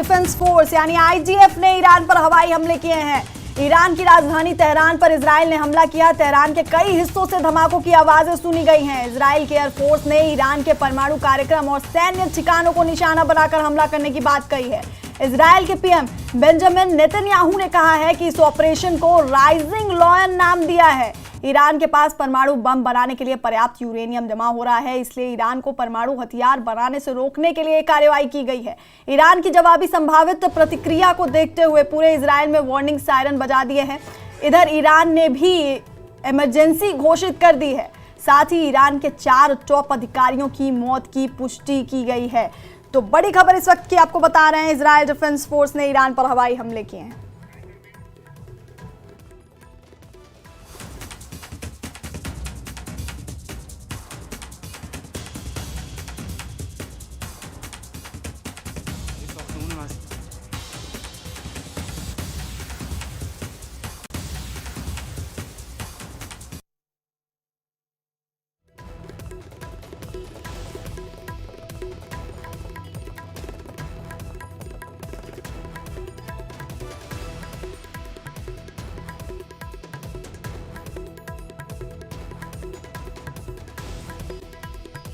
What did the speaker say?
Defence force यानी IDF ने Iran पर हवाई हमले किए हैं। ईरान की राजधानी तेहरान पर इजराइल ने हमला किया। तेहरान के कई हिस्सों से धमाकों की आवाजें सुनी गई हैं। इजराइल के एयरफोर्स ने ईरान के परमाणु कार्यक्रम और सैन्य ठिकानों को निशाना बनाकर हमला करने की बात कही है। इजराइल के पीएम बेंजामिन नेतन्याहू ने कहा है कि इस ऑपरेशन को राइजिंग लॉयन नाम दिया है। ईरान के पास परमाणु बम बनाने के लिए पर्याप्त यूरेनियम जमा हो रहा है, इसलिए ईरान को परमाणु हथियार बनाने से रोकने के लिए कार्रवाई की गई है। ईरान की जवाबी संभावित प्रतिक्रिया को देखते हुए पूरे इजराइल में वार्निंग सायरन बजा दिए हैं। इधर ईरान ने भी इमरजेंसी घोषित कर दी है। साथ ही ईरान के 4 टॉप अधिकारियों की मौत की पुष्टि की गई है। तो बड़ी खबर इस वक्त की आपको बता रहे हैं, इजराइल डिफेंस फोर्स ने ईरान पर हवाई हमले किए हैं।